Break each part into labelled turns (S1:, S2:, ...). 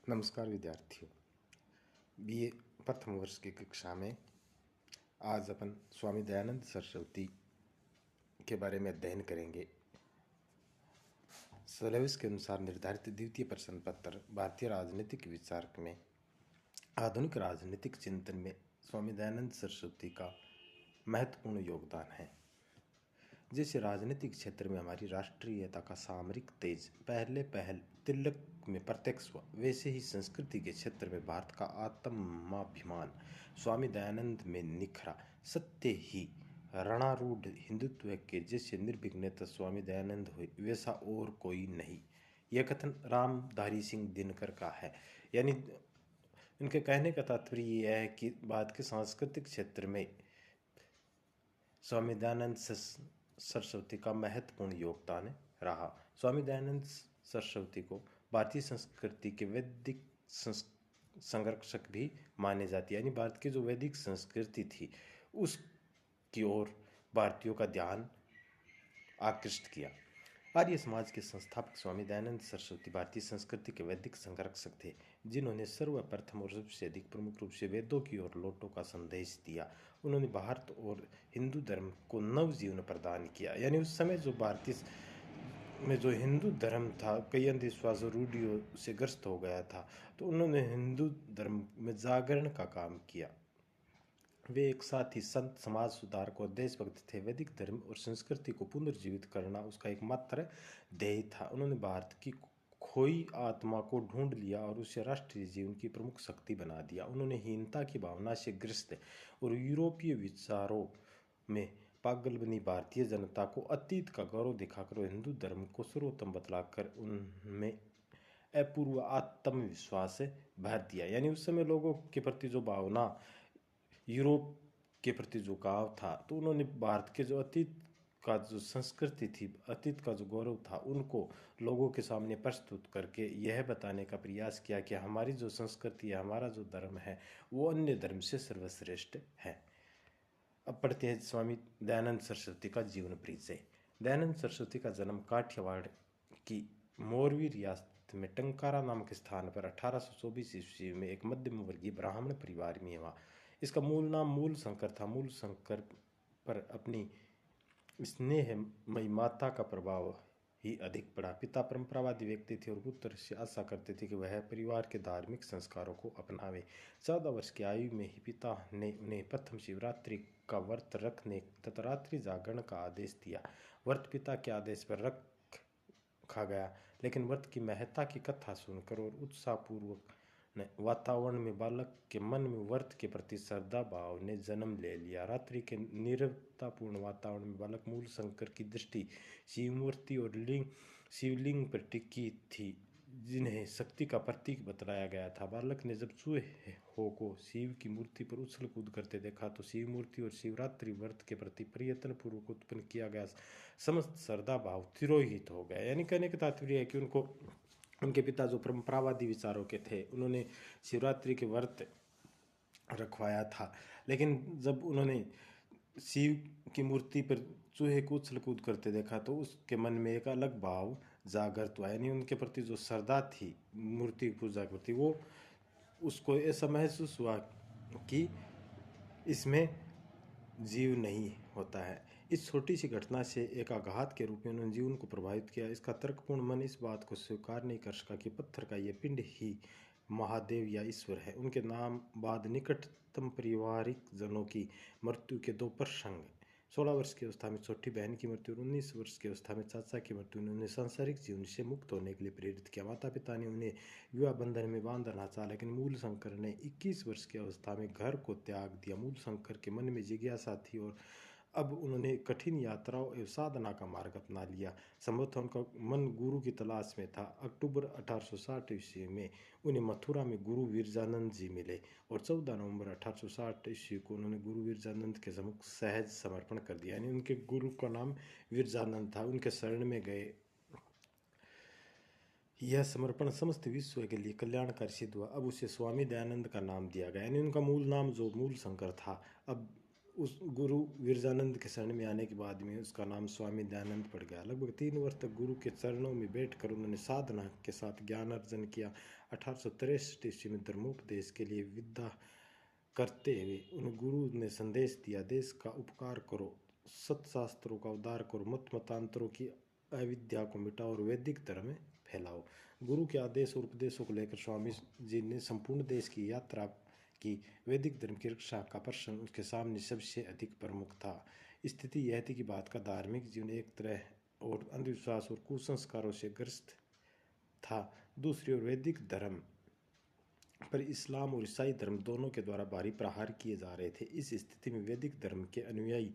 S1: नमस्कार विद्यार्थियों। बीए प्रथम वर्ष की कक्षा में आज अपन स्वामी दयानंद सरस्वती के बारे में अध्ययन करेंगे। सिलेबस के अनुसार निर्धारित द्वितीय प्रश्न पत्र भारतीय राजनीतिक विचार में आधुनिक राजनीतिक चिंतन में स्वामी दयानंद सरस्वती का महत्वपूर्ण योगदान है। जैसे राजनीतिक क्षेत्र में हमारी राष्ट्रीयता का सामरिक तेज पहल तिलक में प्रत्यक्ष हुआ, वैसे ही संस्कृति के क्षेत्र में भारत का आत्माभिमान स्वामी दयानंद में निखरा। सत्य ही रणारूढ़ हिंदुत्व के जैसे निर्भीक नेता स्वामी दयानंद हुए, वैसा और कोई नहीं। यह कथन रामधारी सिंह दिनकर का है। यानी इनके कहने का तात्पर्य यह है कि भारत के सांस्कृतिक क्षेत्र में स्वामी दयानंद सरस्वती का महत्वपूर्ण योगदान रहा। स्वामी दयानंद सरस्वती को भारतीय संस्कृति के वैदिक संरक्षक भी माने जाते हैं। यानी भारत की जो वैदिक संस्कृति थी उसकी ओर भारतीयों का ध्यान आकृष्ट किया। आर्य समाज के संस्थापक स्वामी दयानंद सरस्वती भारतीय संस्कृति के वैदिक संरक्षक थे, जिन्होंने सर्वप्रथम और सबसे अधिक प्रमुख रूप से वेदों की ओर लौटों का संदेश दिया। उन्होंने भारत और हिंदू धर्म को नवजीवन प्रदान किया। यानी उस समय जो भारतीय में जो हिंदू धर्म था कई अंधविश्वासों रूढ़ियों से ग्रस्त हो गया था, तो उन्होंने हिंदू धर्म में जागरण का काम किया। वे एक साथ ही संत, समाज सुधारक और देशभक्त थे। वैदिक धर्म और संस्कृति को पुनर्जीवित करना उसका एकमात्र ध्येय था। उन्होंने भारत की खोई आत्मा को ढूंढ लिया और उसे राष्ट्रीय जीवन की प्रमुख शक्ति बना दिया। उन्होंने हीनता की भावना से ग्रस्त और यूरोपीय विचारों में पागल बनी भारतीय जनता को अतीत का गौरव दिखाकर हिंदू धर्म को सर्वोत्तम बतलाकर उनमें अपूर्व आत्मविश्वास भर दिया। यानी उस समय लोगों के प्रति जो भावना, यूरोप के प्रति झुकाव था, तो उन्होंने भारत के जो अतीत का जो संस्कृति थी, अतीत का जो गौरव था, उनको लोगों के सामने प्रस्तुत करके यह बताने का प्रयास किया कि हमारी जो संस्कृति है, हमारा जो धर्म है, वो अन्य धर्म से सर्वश्रेष्ठ है। अब पढ़ते हैं स्वामी दयानंद सरस्वती का जीवन परिचय। दयानंद सरस्वती का जन्म काठियावाड़ की मोरवी रियासत में टंकारा नामक स्थान पर 1824 ईस्वी में एक मध्यम वर्गीय ब्राह्मण परिवार में हुआ। इसका मूल नाम मूल शंकर था। मूल शंकर पर अपनी स्नेहमयी माता का प्रभाव ही अधिक पड़ा। पिता परंपरावादी व्यक्ति थे और पुत्र से आशा करते थे कि वह परिवार के धार्मिक संस्कारों को अपनावे। 14 वर्ष की आयु में ही पिता ने उन्हें प्रथम शिवरात्रि का व्रत रखने तथा रात्रि जागरण का आदेश दिया। व्रत पिता के आदेश पर रखा गया, लेकिन व्रत की महत्ता की कथा सुनकर और उत्साहपूर्वक वातावरण में बालक के मन में व्रत के प्रति श्रद्धा भाव ने जन्म ले लिया। रात्रि के नीरवतापूर्ण वातावरण में बालक मूल शंकर की दृष्टि शिवमूर्ति और शिवलिंग पर टिकी थी, जिन्हें शक्ति का प्रतीक बतलाया गया था। बालक ने जब चूहों को शिव की मूर्ति पर उछल कूद करते देखा, तो शिव मूर्ति और शिवरात्रि व्रत के प्रति प्रयत्न पूर्वक उत्पन्न किया गया समस्त श्रद्धा भाव तिरोहित हो गया। यानी कहने का तात्पर्य है कि उनके पिता जो परंपरावादी विचारों के थे, उन्होंने शिवरात्रि के व्रत रखवाया था, लेकिन जब उन्होंने शिव की मूर्ति पर चूहे को उछल कूद करते देखा, तो उसके मन में एक अलग भाव जागृत हुआ। यानी उनके प्रति जो श्रद्धा थी मूर्ति पूजा के प्रति, वो उसको ऐसा महसूस हुआ कि इसमें जीव नहीं होता है। इस छोटी सी घटना से एक आघात के रूप में उन्होंने जीवन को प्रभावित किया। इसका तर्कपूर्ण मन इस बात को स्वीकार नहीं कर सका कि पत्थर का यह पिंड ही महादेव या ईश्वर है। उनके नाम बाद निकटतम पारिवारिक जनों की मृत्यु के 2 प्रसंग, 16 वर्ष की अवस्था में छोटी बहन की मृत्यु और 19 वर्ष की अवस्था में चाचा की मृत्यु ने उन्हें सांसारिक जीवन से मुक्त होने के लिए प्रेरित किया। माता पिता ने उन्हें विवाह बंधन में बांधना चाहा, लेकिन मूल शंकर ने 21 वर्ष की अवस्था में घर को त्याग दिया। मूल शंकर के मन में जिज्ञासा थी और अब उन्होंने कठिन यात्राओं एवं साधना का मार्ग अपना लिया। संभवतः उनका मन गुरु की तलाश में था। अक्टूबर 1860 ईस्वी में उन्हें मथुरा में गुरु विरजानंद जी मिले और 14 नवंबर 1860 ईस्वी को उन्होंने गुरु विरजानंद के सम्मुख सहज समर्पण कर दिया। यानी उनके गुरु का नाम विरजानंद था। उनके शरण में गए। यह समर्पण समस्त विश्व के लिए कल्याणकारी सिद्ध हुआ। अब उसे स्वामी दयानंद का नाम दिया गया। यानी उनका मूल नाम जो मूल शंकर था, अब उस गुरु विरजानंद के शरण में आने के बाद में उसका नाम स्वामी दयानंद पड़ गया। लगभग 3 वर्ष तक गुरु के चरणों में बैठकर उन्होंने साधना के साथ ज्ञान अर्जन किया। 1863 ईस्वी में धर्मोपदेश के लिए विदा करते हुए उन गुरु ने संदेश दिया, देश का उपकार करो, सत्शास्त्रों का उद्धार करो, मत मतांतरों की अविद्या को मिटाओ और वैदिक धर्म फैलाओ। गुरु के आदेश और उपदेशों को लेकर स्वामी जी ने संपूर्ण देश की यात्रा की। वैदिक धर्म की रक्षा का प्रश्न उसके सामने सबसे अधिक प्रमुख था। स्थिति यह थी कि भारत का धार्मिक जीवन एक तरह और अंधविश्वास और कुसंस्कारों से ग्रस्त था, दूसरी ओर वैदिक धर्म पर इस्लाम और ईसाई धर्म दोनों के द्वारा भारी प्रहार किए जा रहे थे। इस स्थिति में वैदिक धर्म के अनुयायी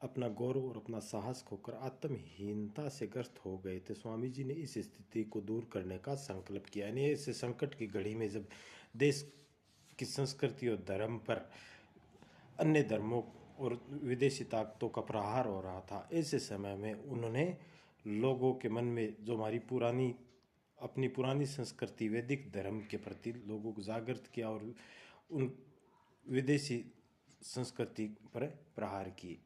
S1: अपना गौरव और अपना साहस खोकर आत्महीनता से ग्रस्त हो गए थे। स्वामी जी ने इस स्थिति को दूर करने का संकल्प किया। यानी ऐसे संकट की घड़ी में जब देश की संस्कृति और धर्म पर अन्य धर्मों और विदेशी ताकतों का प्रहार हो रहा था, ऐसे समय में उन्होंने लोगों के मन में जो हमारी अपनी पुरानी संस्कृति वैदिक धर्म के प्रति लोगों को जागृत किया और उन विदेशी संस्कृति पर प्रहार किए।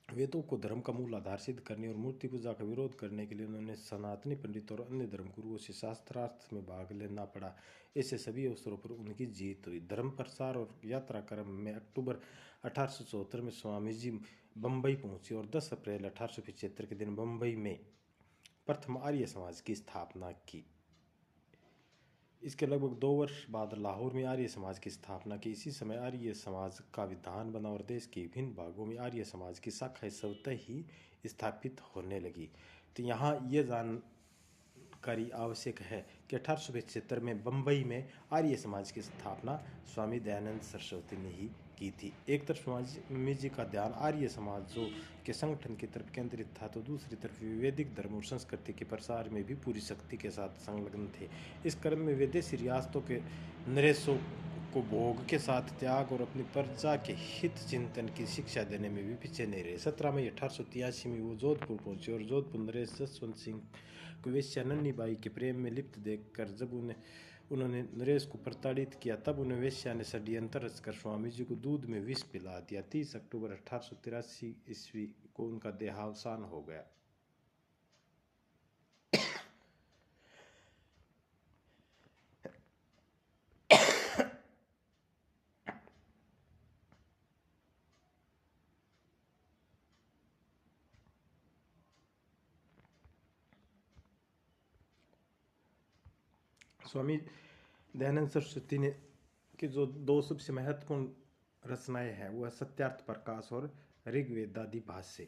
S1: वेदों को धर्म का मूल आधार सिद्ध करने और मूर्ति पूजा का विरोध करने के लिए उन्होंने सनातनी पंडितों और अन्य धर्मगुरुओं से शास्त्रार्थ में भाग लेना पड़ा। ऐसे सभी अवसरों पर उनकी जीत हुई। धर्म प्रसार और यात्रा क्रम में अक्टूबर 1874 में स्वामी जी बम्बई पहुंचे और 10 अप्रैल 1875 के दिन बम्बई में प्रथम आर्य समाज की स्थापना की। इसके लगभग 2 वर्ष बाद लाहौर में आर्य समाज की स्थापना की। इसी समय आर्य समाज का विधान बना और देश के विभिन्न भागों में आर्य समाज की शाखाएं स्वतः ही स्थापित होने लगी। तो यहाँ ये जानकारी आवश्यक है कि 1875 में बम्बई में आर्य समाज की स्थापना स्वामी दयानंद सरस्वती ने ही की थी। एक तरफ स्वामी जी का ध्यान आर्य समाजों के संगठन की तरफ केंद्रित था, तो दूसरी तरफ वैदिक धर्म और संस्कृति के प्रसार में भी पूरी शक्ति के साथ संलग्न थे। इस क्रम में विदेशी रियासतों के नरेशों को भोग के साथ त्याग और अपनी प्रजा के हित चिंतन की शिक्षा देने में भी पीछे नहीं रहे। 17 मई 1883 में वो जोधपुर पहुंचे और जोधपुर नरेश जसवंत सिंह को वेश्या नन्नी बाई के प्रेम में लिप्त देखकर जब उन्होंने नरेश को प्रताड़ित किया, तब उन्हें वेश्या ने षड्यंत्र रचकर स्वामी जी को दूध में विष पिला दिया। 30 अक्टूबर 1883 ईस्वी को उनका देहावसान हो गया। स्वामी दयानंद सरस्वती ने की जो 2 सबसे महत्वपूर्ण रचनाएं हैं वह सत्यार्थ प्रकाश और ऋग्वेदादि भाष्य।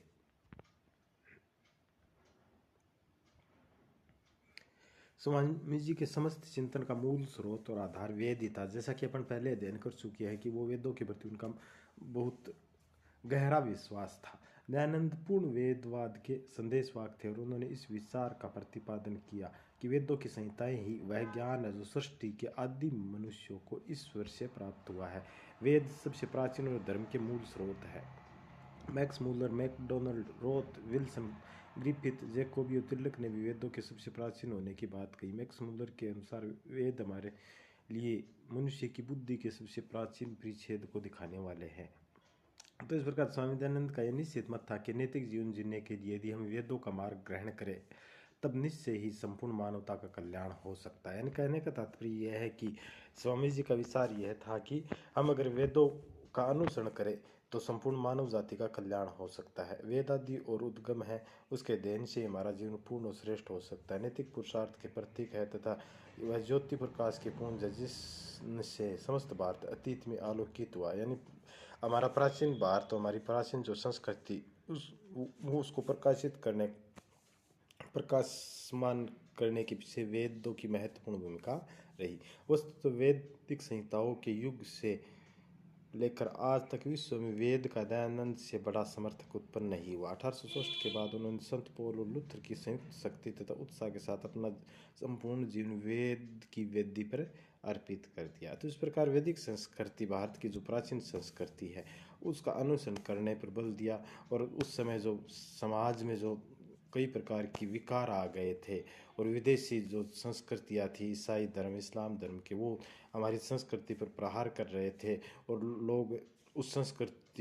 S1: स्वामी जी के समस्त चिंतन का मूल स्रोत और आधार वेद ही था। जैसा कि अपन पहले अध्ययन कर चुके हैं कि वो वेदों के प्रति उनका बहुत गहरा विश्वास था। दयानंद पूर्ण वेदवाद के संदेशवाहक थे और उन्होंने इस विचार का प्रतिपादन किया कि वेदों की संहिताएं ही वह ज्ञान है जो सृष्टि के आदि मनुष्यों को ईश्वर से प्राप्त हुआ है। वेद सबसे प्राचीन और धर्म के मूल स्रोत है। Max Muller, McDonald, Roth, Wilson, Griffith, Jacobi और तिलक ने भी वेदों के सबसे प्राचीन होने की बात कही। मैक्स मूलर के अनुसार वेद हमारे लिए मनुष्य की बुद्धि के सबसे प्राचीन परिच्छेद को दिखाने वाले हैं। तो इस प्रकार स्वामी दयानंद का यह निश्चित मत था कि नैतिक जीवन जीने के लिए यदि हम वेदों का मार्ग ग्रहण करें तब निश्चय ही संपूर्ण मानवता का कल्याण हो सकता है। यानी कहने का तात्पर्य यह है कि स्वामी जी का विचार यह था कि हम अगर वेदों का अनुसरण करें तो संपूर्ण मानव जाति का कल्याण हो सकता है। वेद आदि और उद्गम है, उसके अध्ययन से हमारा जीवन पूर्ण और श्रेष्ठ हो सकता है। नैतिक पुरुषार्थ के प्रतीक है तथा वह ज्योति प्रकाश की पुंज है जिससे समस्त भारत अतीत में आलोकित हुआ। यानी हमारा प्राचीन भारत, तो हमारी प्राचीन जो संस्कृति उसको प्रकाशमान करने के पीछे वेदों की महत्वपूर्ण भूमिका रही। वस्तुतः वैदिक संहिताओं के युग से लेकर आज तक विश्व में वेद का दयानंद से बड़ा समर्थक उत्पन्न नहीं हुआ। 1864 के बाद उन्होंने संत पौल और लुथर की संयुक्त शक्ति तथा उत्साह के साथ अपना संपूर्ण जीवन वेद की वेदी पर अर्पित कर दिया। तो इस प्रकार वैदिक संस्कृति भारत की जो प्राचीन संस्कृति है उसका अनुसरण करने पर बल दिया। और उस समय जो समाज में जो कई प्रकार की विकार आ गए थे और विदेशी जो संस्कृतियाँ थी, ईसाई धर्म, इस्लाम धर्म के, वो हमारी संस्कृति पर प्रहार कर रहे थे और लोग उस संस्कृति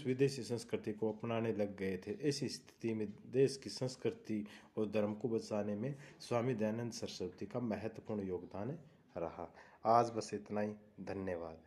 S1: विदेशी संस्कृति को अपनाने लग गए थे। ऐसी स्थिति में देश की संस्कृति और धर्म को बचाने में स्वामी दयानंद सरस्वती का महत्वपूर्ण योगदान रहा। आज बस इतना ही। धन्यवाद।